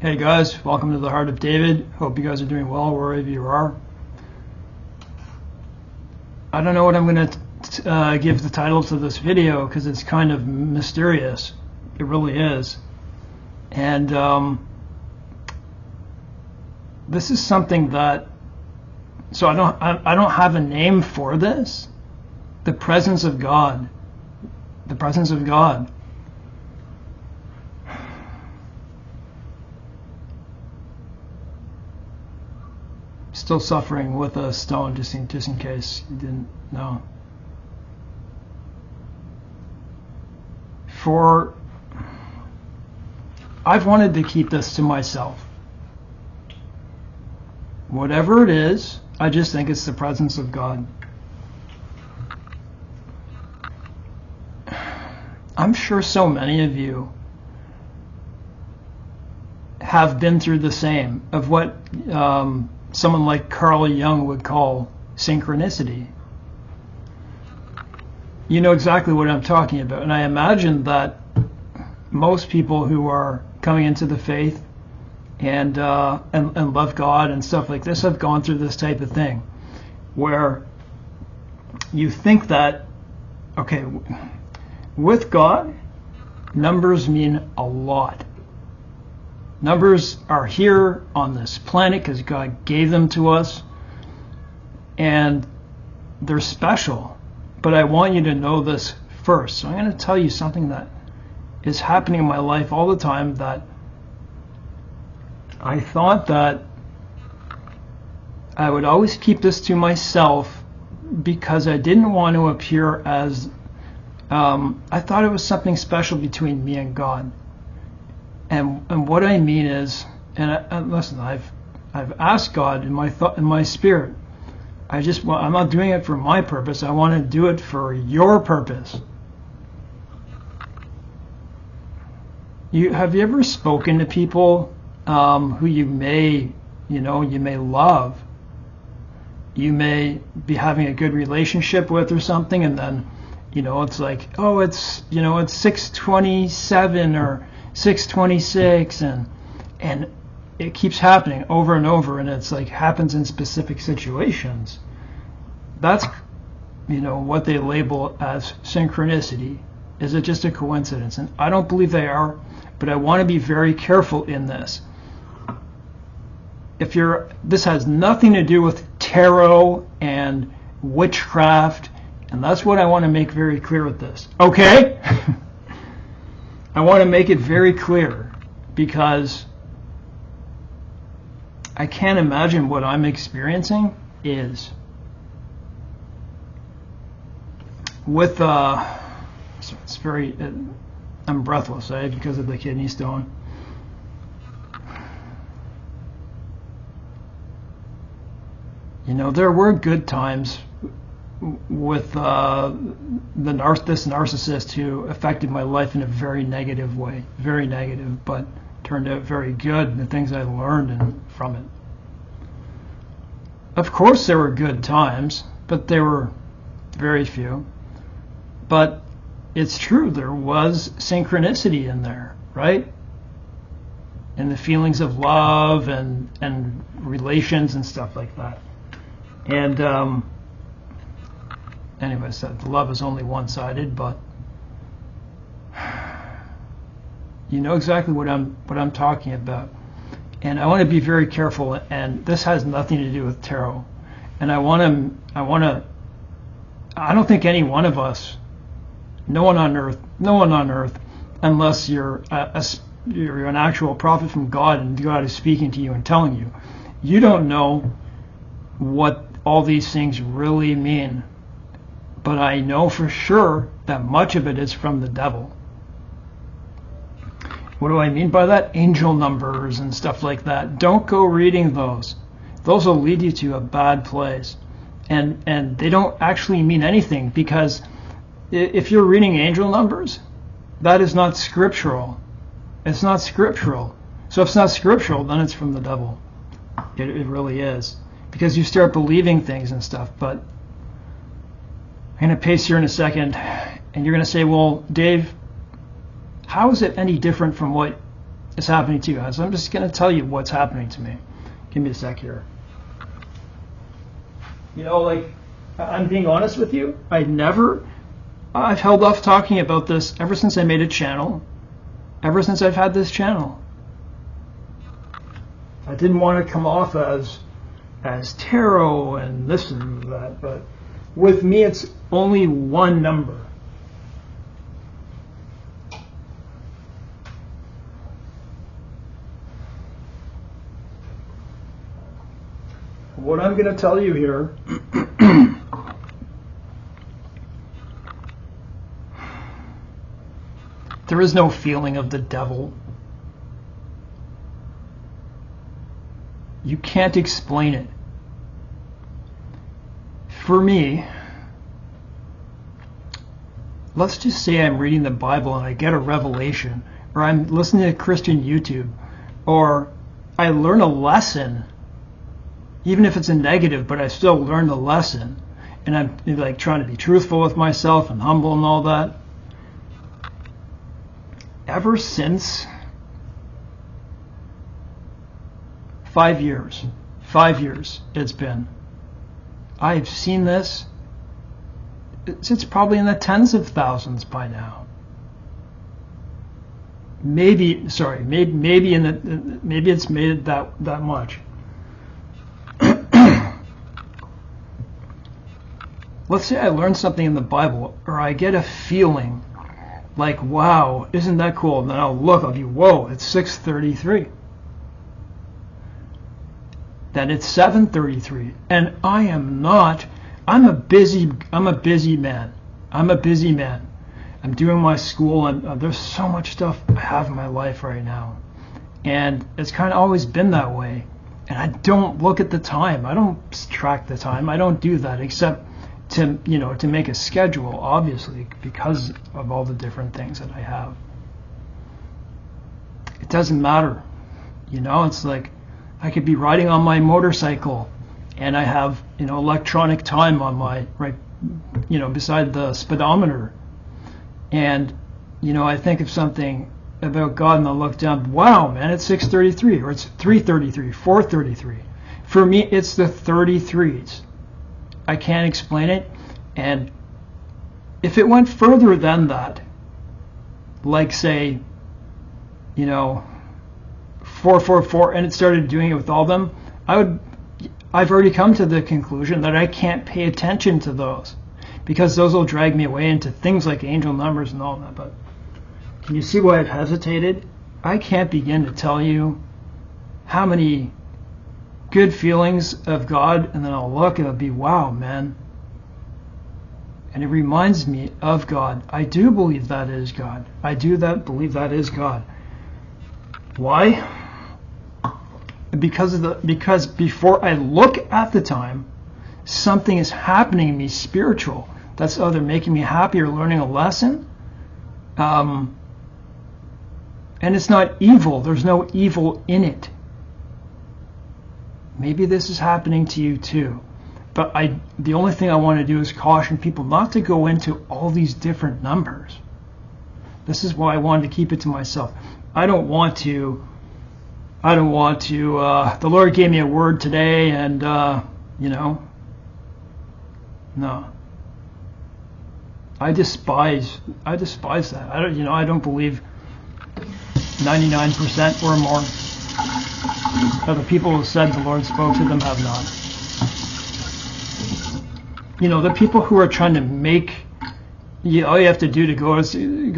Hey guys, welcome to the Heart of David. Hope you guys are doing well wherever you are. I don't know what I'm going to give the title to this video because it's kind of mysterious. It really is. And this is something that, so I don't have a name for this. The presence of God. The presence of God. Still suffering with a stone, just in case you didn't know. I've wanted to keep this to myself. Whatever it is, I just think it's the presence of God. I'm sure so many of you have been through the same of what someone like Carl Jung would call synchronicity. You know exactly what I'm talking about, and I imagine that most people who are coming into the faith and love God and stuff like this have gone through this type of thing, where you think that, okay, with God, numbers mean a lot. Numbers are here on this planet because God gave them to us, and they're special. But I want you to know this first. So I'm going to tell you something that is happening in my life all the time, that I thought that I would always keep this to myself because I didn't want to appear as I thought it was something special between me and God. And what I mean is, and listen, I've asked God in my spirit. I'm not doing it for my purpose. I want to do it for your purpose. Have you ever spoken to people who you may love, you may be having a good relationship with or something, and then it's like, oh, it's 6:27 or 6:26, and it keeps happening over and over, and it's like happens in specific situations. That's what they label as synchronicity. Is it just a coincidence? And I don't believe they are, but I want to be very careful in this. This has nothing to do with tarot and witchcraft, and that's what I want to make very clear with this. Okay? I want to make it very clear because I can't imagine what I'm experiencing is with it's very I'm breathless, because of the kidney stone. There were good times with this narcissist who affected my life in a very negative way, very negative, but turned out very good in the things I learned from it. Of course there were good times, but there were very few. But it's true, there was synchronicity in there, right? And the feelings of love and relations and stuff like that. And anyway, so the love is only one-sided, but you know exactly what I'm talking about. And I want to be very careful, and this has nothing to do with tarot. And I don't think any one of us, no one on earth, unless you're an actual prophet from God and God is speaking to you and telling you, you don't know what all these things really mean. But I know for sure that much of it is from the devil. What do I mean by that? Angel numbers and stuff like that. Don't go reading those. Those will lead you to a bad place. And they don't actually mean anything, because if you're reading angel numbers, that is not scriptural. It's not scriptural. So if it's not scriptural, then it's from the devil. It really is. Because you start believing things and stuff. But I'm going to pace here in a second, and you're going to say, well, Dave, how is it any different from what is happening to you. So I'm just going to tell you what's happening to me. Give me a sec here. Like, I'm being honest with you. I've held off talking about this ever since I made a channel. Ever since I've had this channel. I didn't want to come off as tarot and this and that, but with me it's only one number. What I'm going to tell you here there is no feeling of the devil. You can't explain it. For me, let's just say I'm reading the Bible and I get a revelation, or I'm listening to Christian YouTube, or I learn a lesson, even if it's a negative, but I still learn the lesson, and I'm like trying to be truthful with myself and humble and all that. Ever since 5 years it's been, I've seen this. It's probably in the tens of thousands by now. Maybe it's made it that much. Let's say I learn something in the Bible, or I get a feeling like, wow, isn't that cool? And then I'll be, whoa, it's 6:33. Then it's 7:33, and I'm a busy man. I'm doing my school, and there's so much stuff I have in my life right now, and it's kind of always been that way. And I don't look at the time. I don't track the time. I don't do that except to make a schedule, obviously, because of all the different things that I have. It doesn't matter. It's like I could be riding on my motorcycle and I have, electronic time on my beside the speedometer. And, I think of something about God and I'll look down, wow, man, it's 6:33, or it's 3:33, 4:33. For me, it's the 33s. I can't explain it. And if it went further than that, like say, 444, and it started doing it with all of them, I've already come to the conclusion that I can't pay attention to those, because those will drag me away into things like angel numbers and all that. But can you see why I've hesitated? I can't begin to tell you how many good feelings of God, and then I'll look and it'll be, wow, man. And it reminds me of God. I do believe that is God. Believe that is God. Why? Because before I look at the time, something is happening in me spiritual that's either making me happy or learning a lesson. And it's not evil. There's no evil in it. Maybe this is happening to you too. But the only thing I want to do is caution people not to go into all these different numbers. This is why I wanted to keep it to myself. I don't want to, the Lord gave me a word today and, no. I despise that. I don't believe 99% or more of the people who said the Lord spoke to them have not. The people who are trying to make, all you have to do to go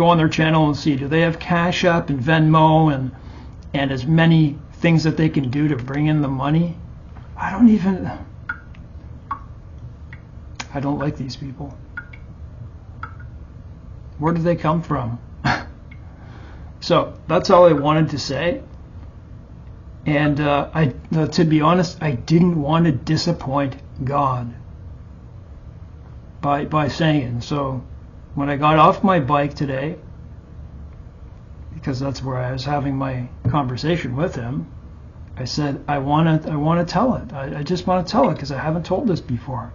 on their channel and see, do they have Cash App and Venmo and as many things that they can do to bring in the money? I don't like these people. Where do they come from? So that's all I wanted to say. And to be honest, I didn't want to disappoint God by saying it. And so when I got off my bike today, because that's where I was having my conversation with him, I said, I want to tell it. I just want to tell it because I haven't told this before.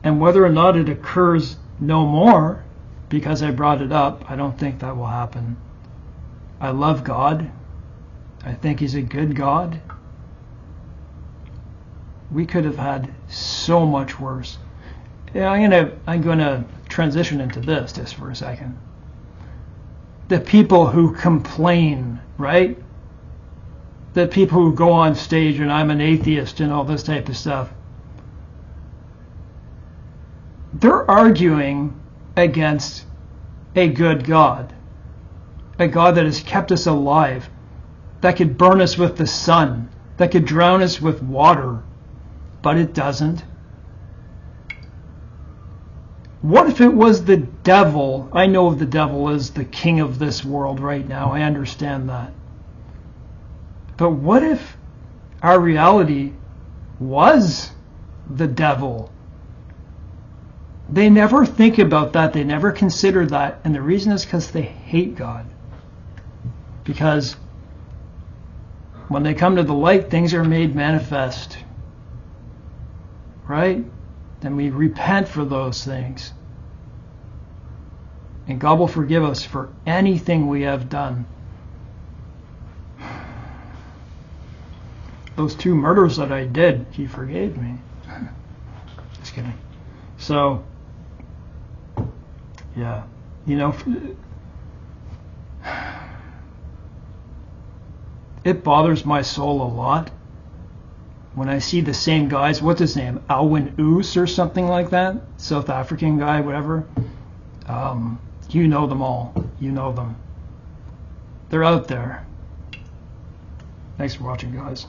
And whether or not it occurs no more because I brought it up, I don't think that will happen. I love God. I think he's a good God. We could have had so much worse. Yeah, I'm gonna transition into this just for a second. The people who complain, right? The people who go on stage and I'm an atheist and all this type of stuff. They're arguing against a good God. A God that has kept us alive, that could burn us with the sun, that could drown us with water, but it doesn't. What if it was the devil? I know the devil is the king of this world right now. I understand that. But what if our reality was the devil? They never think about that. They never consider that. And the reason is because they hate God. Because when they come to the light, things are made manifest. Right? Then we repent for those things. And God will forgive us for anything we have done. Those 2 murders that I did, he forgave me. Just kidding. So, yeah, it bothers my soul a lot when I see the same guys. What's his name? Alwyn Oos or something like that? South African guy, whatever. You know them all. You know them. They're out there. Thanks for watching, guys.